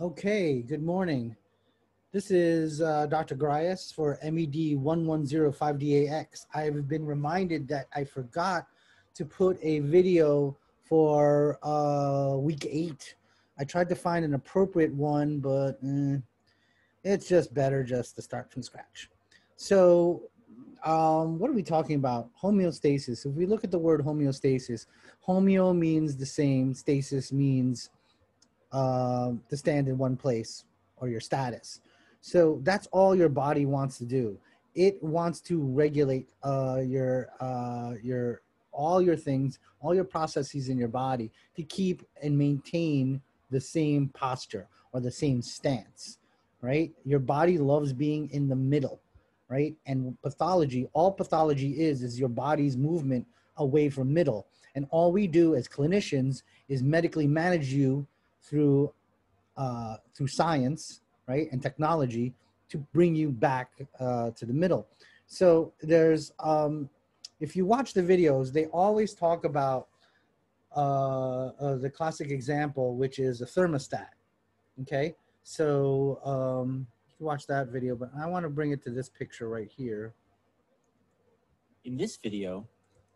Okay, good morning. This is Dr. Garais for MED110 I've been reminded that I forgot to put a video for week 8. I tried to find an appropriate one, but it's just better just to start from scratch. So, what are we talking about? Homeostasis. If we look at the word homeostasis, homeo means the same, stasis means to stand in one place or your status. So that's all your body wants to do. It wants to regulate your all your things, all your processes in your body to keep and maintain the same posture or the same stance, right? Your body loves being in the middle, right? And pathology, all pathology is your body's movement away from middle. And all we do as clinicians is medically manage you through science, right, and technology to bring you back to the middle. So if you watch the videos, they always talk about the classic example, which is a thermostat. Okay, so you watch that video, but I want to bring it to this picture right here. In this video,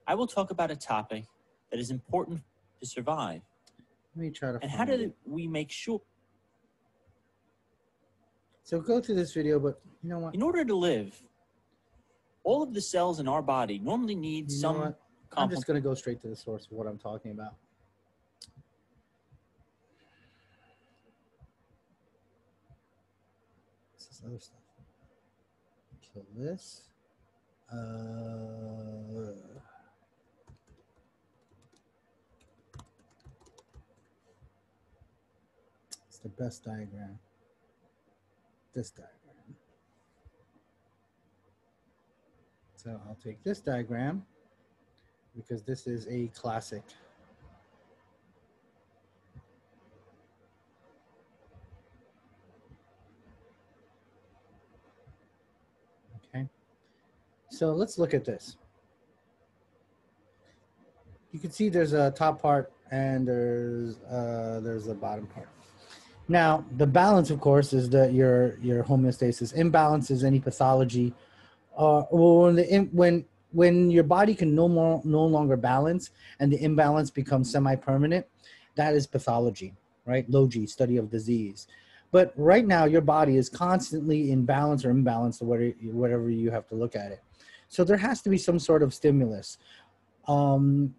I will talk about a topic that is important to survive. Let me try to and find how do it. we make sure? So go to this video, but you know what? In order to live, all of the cells in our body normally need some. I'm just going to go straight to the source of what I'm talking about. This is other stuff. Kill this. It's the best diagram. This diagram. So I'll take this diagram because this is a classic. Okay. So let's look at this. You can see there's a top part and there's a bottom part. Now, the balance, of course, is your homeostasis. Imbalance is any pathology. When your body can no longer balance and the imbalance becomes semi-permanent, that is pathology, right? Logi, study of disease. But right now, your body is constantly in balance or imbalance, whatever you have to look at it. So there has to be some sort of stimulus. You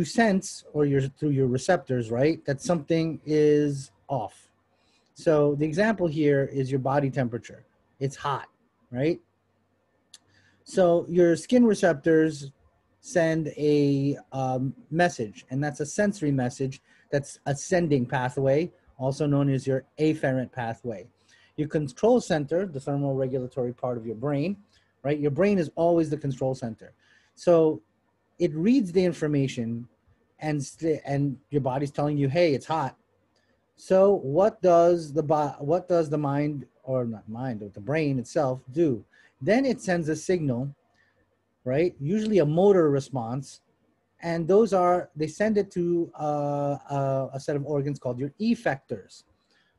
sense, or through your receptors, right, that something is off. So the example here is your body temperature. It's hot, right? So your skin receptors send a message, and that's a sensory message that's ascending pathway, also known as your afferent pathway. Your control center, the thermoregulatory part of your brain, right? Your brain is always the control center. So it reads the information and your body's telling you, hey, it's hot. So what does the mind, or not mind, but the brain itself do? Then it sends a signal, right? Usually a motor response, and they send it to a set of organs called your effectors,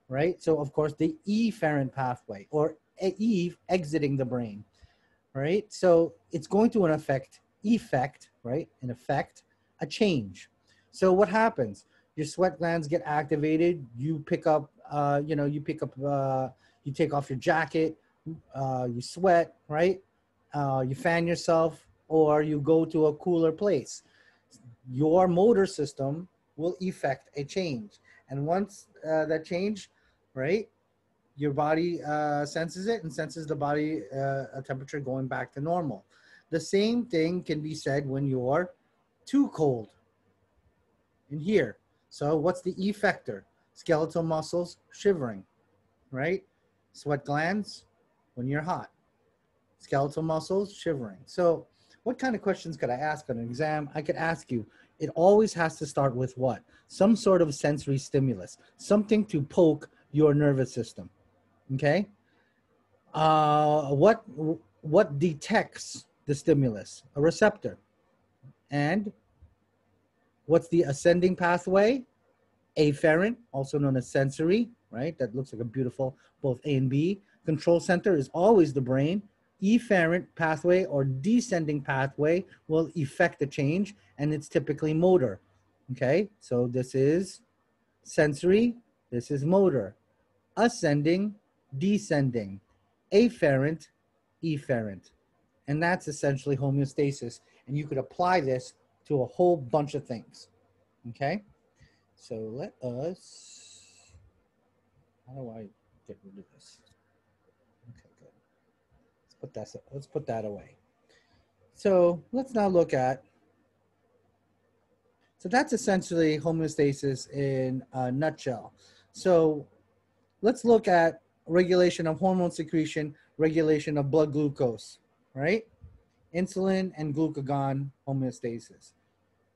right? So of course the efferent pathway, or exiting the brain, right? So it's going to effect, right? An effect, a change. So what happens? Your sweat glands get activated. You pick up, you take off your jacket, you sweat, right? You fan yourself, or you go to a cooler place. Your motor system will effect a change. And once that change, right, your body senses it and senses the body temperature going back to normal. The same thing can be said when you're too cold in here. So what's the effector? Skeletal muscles shivering, right? Sweat glands when you're hot. Skeletal muscles shivering. So what kind of questions could I ask on an exam? I could ask you, it always has to start with what? Some sort of sensory stimulus, something to poke your nervous system. Okay. What detects the stimulus? A receptor. And what's the ascending pathway? Afferent, also known as sensory, right? That looks like a beautiful, both A and B. Control center is always the brain. Efferent pathway or descending pathway will effect the change, and it's typically motor. Okay, so this is sensory, this is motor. Ascending, descending. Afferent, efferent. And that's essentially homeostasis. And you could apply this to a whole bunch of things. Okay, so let us, how do I get rid of this? Okay, good. Let's put that away. So let's now look at, so that's essentially homeostasis in a nutshell. So let's look at regulation of hormone secretion, regulation of blood glucose, right? Insulin and glucagon homeostasis.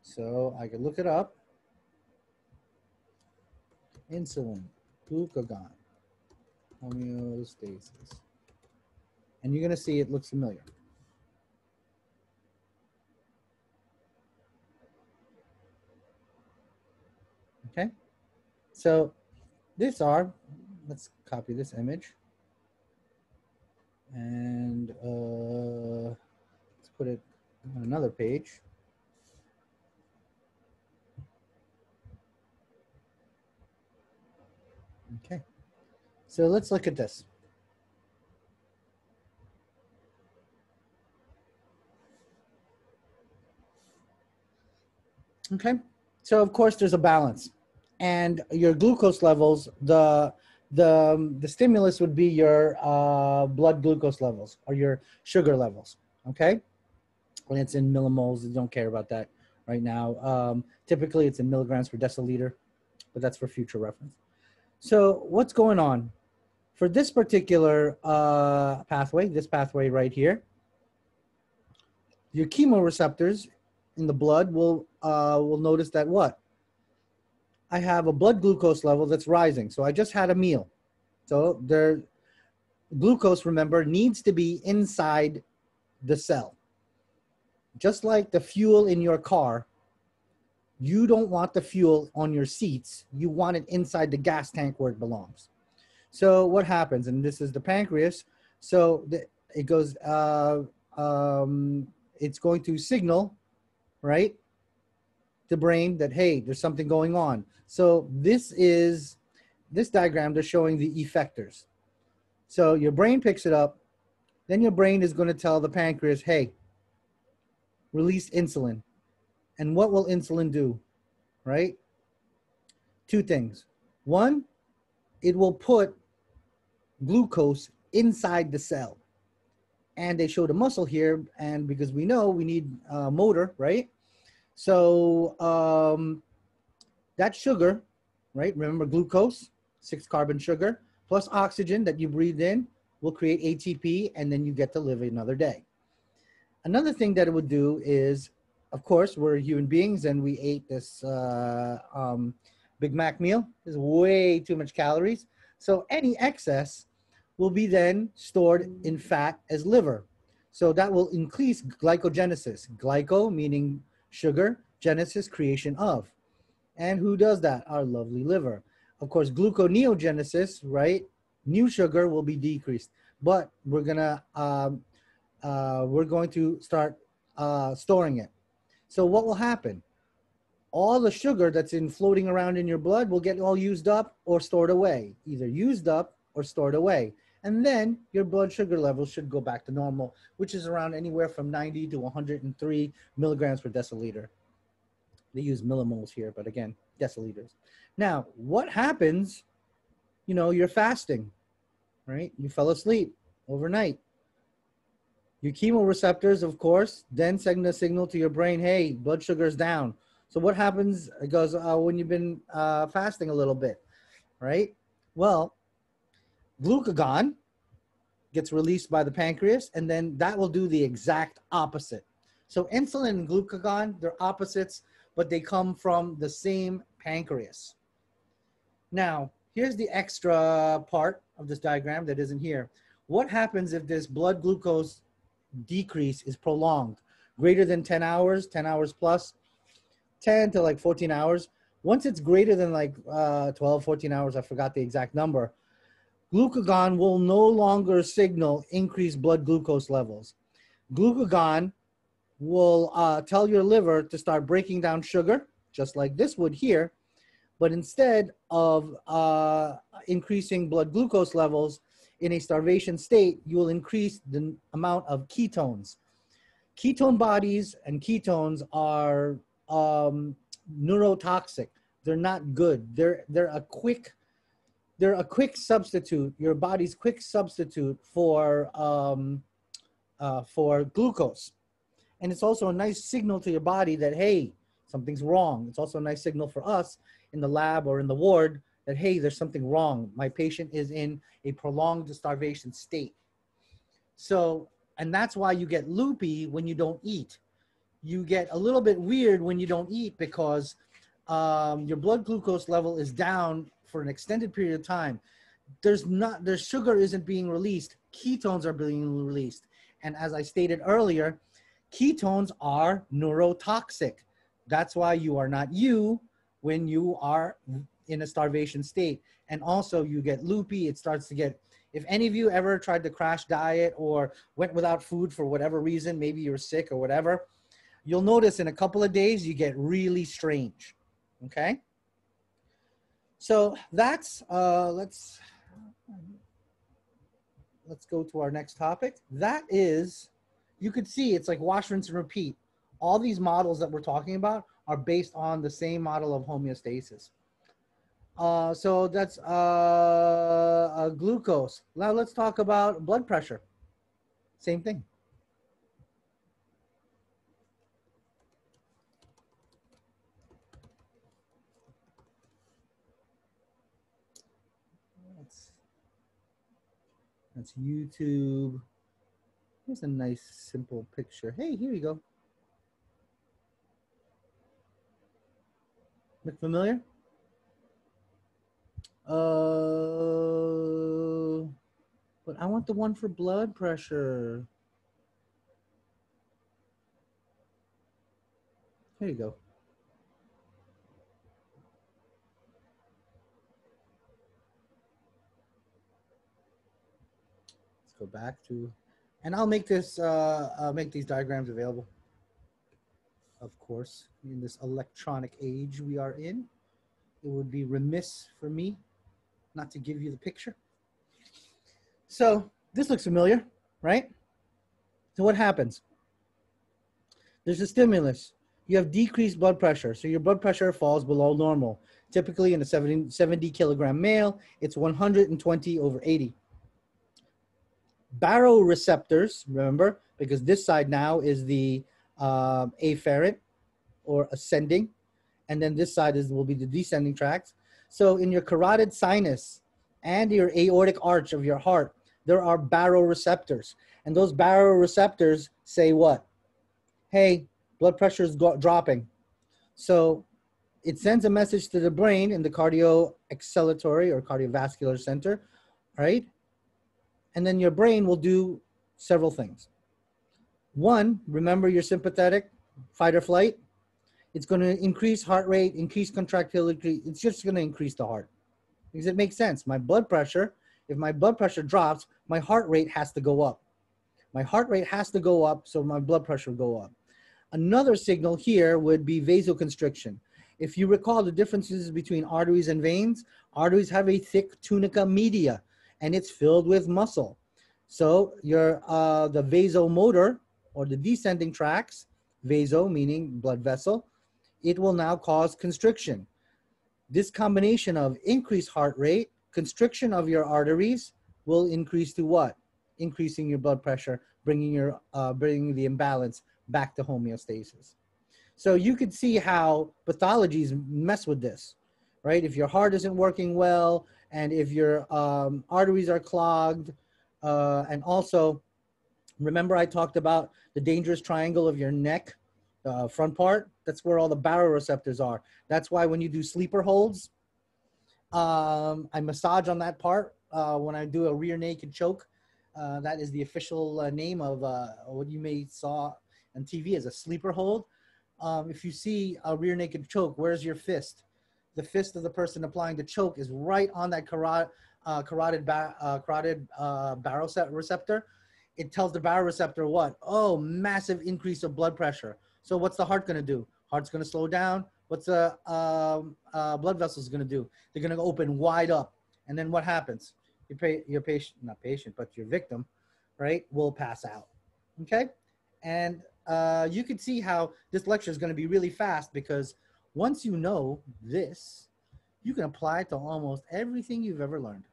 So I can look it up. Insulin, glucagon, homeostasis. And you're going to see it looks familiar. Okay, so these are, let's copy this image and let's put it on another page. Okay, so let's look at this. Okay, so of course there's a balance, and your glucose levels, the stimulus would be your blood glucose levels or your sugar levels. Okay, when it's in millimoles, you don't care about that right now. Typically it's in milligrams per deciliter, but that's for future reference. So what's going on for this particular pathway? This pathway right here, your chemoreceptors in the blood will notice that what? I have a blood glucose level that's rising. So I just had a meal. So their glucose, remember, needs to be inside the cell. Just like the fuel in your car, you don't want the fuel on your seats. You want it inside the gas tank where it belongs. So what happens, and this is the pancreas, so it goes, it's going to signal, right, the brain that, hey, there's something going on. So this diagram, they're showing the effectors. So your brain picks it up, then your brain is going to tell the pancreas, hey, release insulin. And what will insulin do, right? Two things. One, it will put glucose inside the cell. And they show the muscle here, and because we know we need motor, right? So that sugar, right? Remember glucose, 6-carbon sugar, plus oxygen that you breathe in will create ATP, and then you get to live another day. Another thing that it would do is, of course, we're human beings and we ate this Big Mac meal. There's way too much calories. So any excess will be then stored in fat as liver. So that will increase glycogenesis. Glyco meaning sugar, genesis, creation of. And who does that? Our lovely liver. Of course, gluconeogenesis, right? New sugar will be decreased, but we're going to start storing it. So what will happen? All the sugar that's floating around in your blood will get all used up or stored away, either used up or stored away. And then your blood sugar levels should go back to normal, which is around anywhere from 90 to 103 milligrams per deciliter. They use millimoles here, but again, deciliters. Now, what happens, you're fasting, right? You fell asleep overnight. Your chemoreceptors, of course, then send a signal to your brain, hey, blood sugar's down. So what happens? It goes when you've been fasting a little bit, right? Well, glucagon gets released by the pancreas, and then that will do the exact opposite. So insulin and glucagon, they're opposites, but they come from the same pancreas. Now, here's the extra part of this diagram that isn't here. What happens if this blood glucose decrease is prolonged, greater than 10 hours plus, 10 to like 14 hours? Once it's greater than like 12, 14 hours, I forgot the exact number, glucagon will no longer signal increased blood glucose levels. Glucagon will tell your liver to start breaking down sugar, just like this would here, but instead of increasing blood glucose levels in a starvation state, you will increase the amount of ketones. Ketone bodies and ketones are neurotoxic. They're not good. They're a quick substitute, your body's quick substitute for glucose. And it's also a nice signal to your body that, hey, something's wrong. It's also a nice signal for us in the lab or in the ward that, hey, there's something wrong. My patient is in a prolonged starvation state. So, and that's why you get loopy when you don't eat. You get a little bit weird when you don't eat because your blood glucose level is down for an extended period of time. There's sugar isn't being released. Ketones are being released. And as I stated earlier, ketones are neurotoxic. That's why you are not you when you are in a starvation state. And also you get loopy. It starts to get, if any of you ever tried to crash diet or went without food for whatever reason, maybe you're sick or whatever, you'll notice in a couple of days you get really strange. Okay? So that's, let's go to our next topic. That is, you could see it's like wash, rinse, and repeat. All these models that we're talking about are based on the same model of homeostasis. So that's glucose. Now let's talk about blood pressure. Same thing. That's YouTube. Here's a nice simple picture. Hey, here you go. Look familiar? But I want the one for blood pressure. Here you go. Let's go back to, and I'll make this, make these diagrams available. Of course, in this electronic age we are in, it would be remiss for me not to give you the picture. So this looks familiar, right? So what happens? There's a stimulus. You have decreased blood pressure. So your blood pressure falls below normal. Typically in a 70 kilogram male, it's 120/80. Baroreceptors, remember, because this side now is the afferent or ascending, and then this side will be the descending tracts. So in your carotid sinus and your aortic arch of your heart, there are baroreceptors. And those baroreceptors say what? Hey, blood pressure is dropping. So it sends a message to the brain in the cardioacceleratory or cardiovascular center, right? And then your brain will do several things. One, remember your sympathetic, fight or flight. It's going to increase heart rate, increase contractility. It's just going to increase the heart. Because it makes sense. My blood pressure, if my blood pressure drops, my heart rate has to go up. My heart rate has to go up, so my blood pressure will go up. Another signal here would be vasoconstriction. If you recall the differences between arteries and veins, arteries have a thick tunica media, and it's filled with muscle. So your the vasomotor, or the descending tracts, vaso meaning blood vessel, it will now cause constriction. This combination of increased heart rate, constriction of your arteries will increase to what? Increasing your blood pressure, bringing the imbalance back to homeostasis. So you could see how pathologies mess with this, right? If your heart isn't working well, and if your arteries are clogged, and also, remember I talked about the dangerous triangle of your neck, front part? That's where all the baroreceptors are. That's why when you do sleeper holds, I massage on that part when I do a rear naked choke. That is the official name of what you may saw on TV as a sleeper hold. If you see a rear naked choke, where's your fist? the fist of the person applying the choke is right on that carotid baroreceptor, it tells the baroreceptor what? Oh, massive increase of blood pressure. So what's the heart going to do? Heart's going to slow down. What's the blood vessels going to do? They're going to open wide up. And then what happens? Your patient, not patient, but your victim, right, will pass out. Okay? And you can see how this lecture is going to be really fast, because once you know this, you can apply it to almost everything you've ever learned.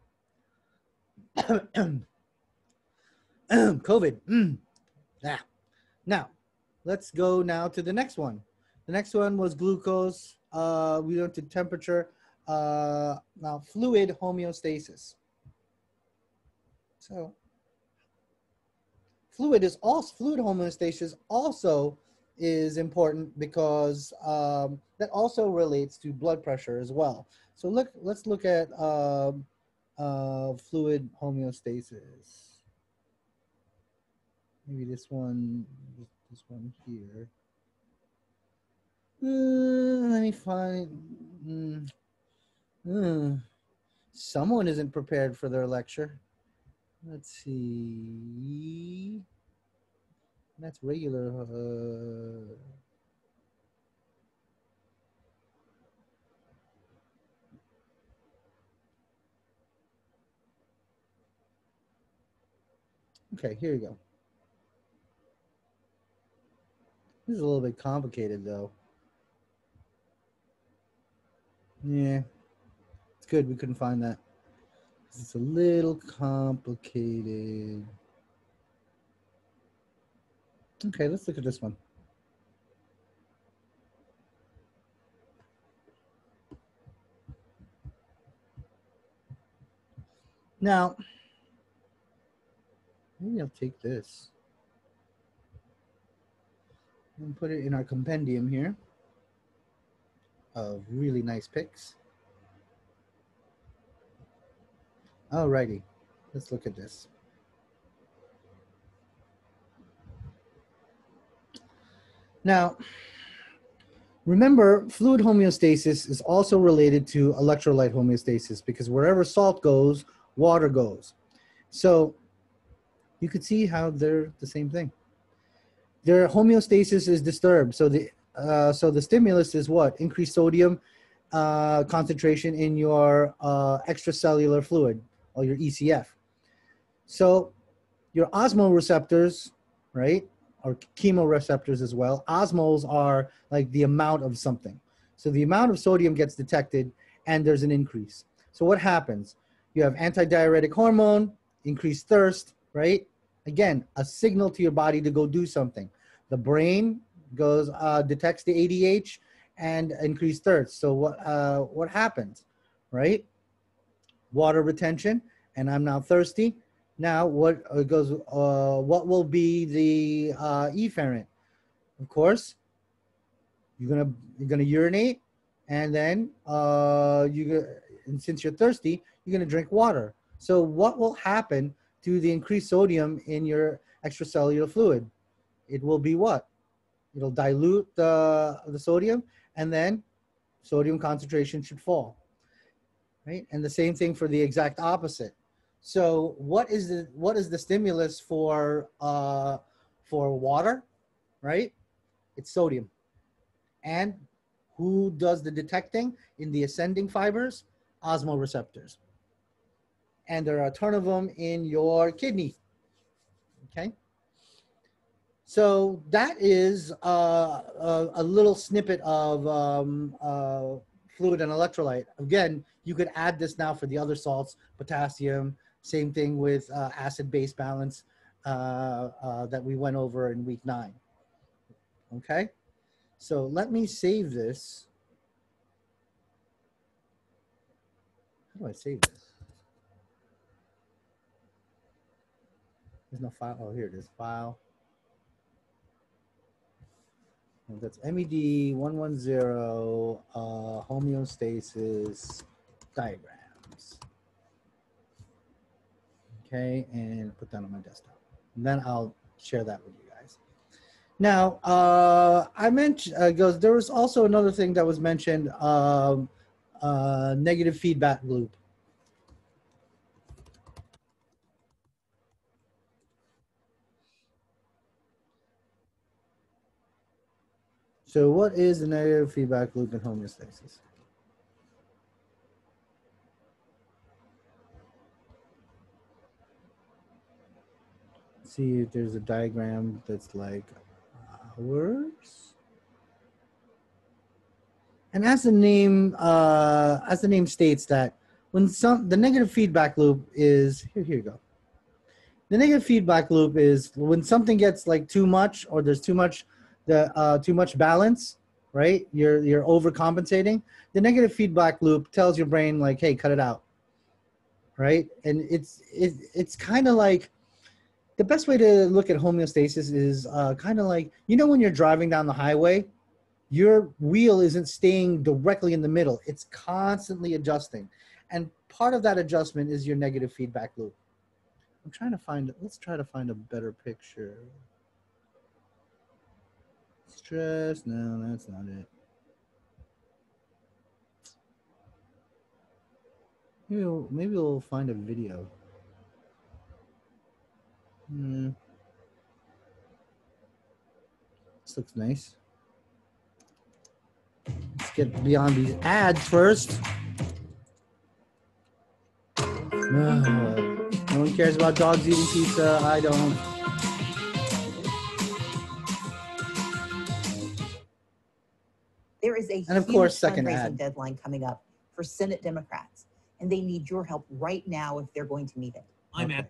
COVID. Yeah. Now, let's go now to the next one. The next one was glucose. We went to temperature. Now, fluid homeostasis. So, fluid homeostasis also is important, because that also relates to blood pressure as well. So let's look at fluid homeostasis. Maybe this one here. Let me find. Someone isn't prepared for their lecture. Let's see. That's regular. Okay, here you go. This is a little bit complicated, though. Yeah, it's good we couldn't find that. It's a little complicated. Okay, let's look at this one. Now, maybe I'll take this and put it in our compendium here of really nice pics. Alrighty, let's look at this. Now, remember, fluid homeostasis is also related to electrolyte homeostasis, because wherever salt goes, water goes. So you could see how they're the same thing. Their homeostasis is disturbed. So the stimulus is what? Increased sodium concentration in your extracellular fluid, or your ECF. So your osmoreceptors, right, or chemoreceptors as well. Osmoles are like the amount of something. So the amount of sodium gets detected, and there's an increase. So what happens? You have antidiuretic hormone, increased thirst, right? Again, a signal to your body to go do something. The brain goes detects the ADH and increased thirst. So what happens, right? Water retention, and I'm now thirsty. Now what goes? What will be the efferent? Of course, you're gonna urinate, and then and since you're thirsty, you're gonna drink water. So what will happen to the increased sodium in your extracellular fluid? It will be what? It'll dilute the sodium, and then sodium concentration should fall, right? And the same thing for the exact opposite. So what is the stimulus for water, right? It's sodium. And who does the detecting in the ascending fibers? Osmoreceptors. And there are a ton of them in your kidney. Okay. So that is a little snippet of fluid and electrolyte. Again, you could add this now for the other salts, potassium, same thing with acid-base balance that we went over in week 9. Okay, so let me save this. How do I save this? There's no file. Oh, here it is, file. And that's MED110 homeostasis diagrams. Okay, and put that on my desktop. And then I'll share that with you guys. Now, I mentioned, there was also another thing that was mentioned negative feedback loop. So what is the negative feedback loop in homeostasis? Let's see if there's a diagram that's like ours. And as the name states, that when the negative feedback loop is here you go. The negative feedback loop is when something gets like too much, or there's too much balance, right? You're overcompensating. The negative feedback loop tells your brain like, hey, cut it out, right? And it's kind of like, the best way to look at homeostasis is kind of like, you know, when you're driving down the highway, your wheel isn't staying directly in the middle. It's constantly adjusting. And part of that adjustment is your negative feedback loop. I'm trying to find, let's try to find a better picture. Stress, no, that's not it. Maybe we'll find a video. This looks nice. Let's get beyond these ads first. No one cares about dogs eating pizza. I don't. There is a And of huge course, second fundraising ad. deadline coming up for Senate Democrats, and they need your help right now if they're going to meet it. I'm at.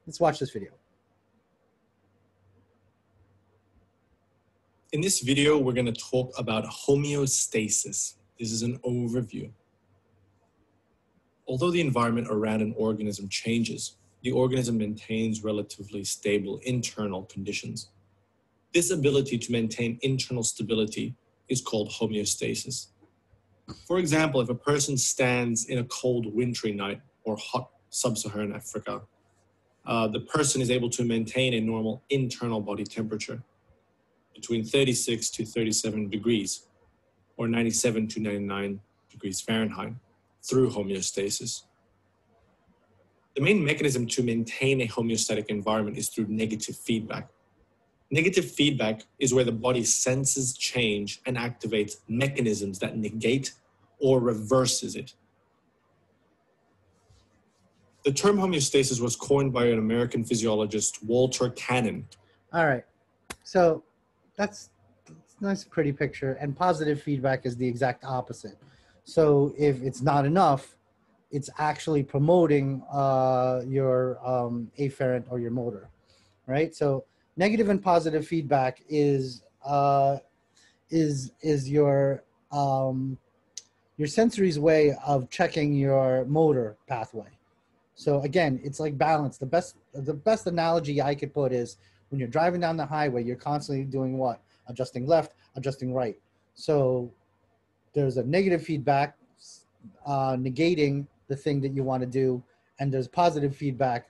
Let's watch this video. In this video, we're going to talk about homeostasis. This is an overview. Although the environment around an organism changes, the organism maintains relatively stable internal conditions. This ability to maintain internal stability is called homeostasis. For example, if a person stands in a cold wintry night or hot sub-Saharan Africa, the person is able to maintain a normal internal body temperature between 36 to 37 degrees or 97 to 99 degrees Fahrenheit through homeostasis. The main mechanism to maintain a homeostatic environment is through negative feedback. Negative feedback is where the body senses change and activates mechanisms that negate or reverses it. The term homeostasis was coined by an American physiologist, Walter Cannon. All right. So that's a nice, pretty picture. And positive feedback is the exact opposite. So if it's not enough, it's actually promoting your afferent or your motor, right? So negative and positive feedback is your sensory's way of checking your motor pathway. So again, it's like balance. The best analogy I could put is when you're driving down the highway, you're constantly doing what? Adjusting left, adjusting right. So there's a negative feedback negating the thing that you want to do, and there's positive feedback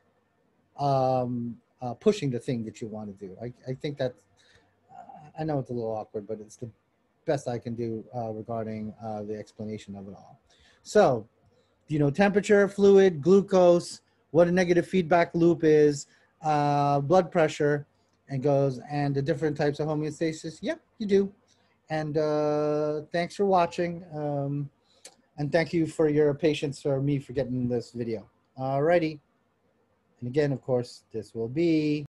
pushing the thing that you want to do. I think that, I know it's a little awkward, but it's the best I can do regarding the explanation of it all. So, you know, temperature, fluid, glucose, what a negative feedback loop is, blood pressure, and the different types of homeostasis. Yep, you do. And thanks for watching. And thank you for your patience for me for getting this video. Alrighty. And again, of course, this will be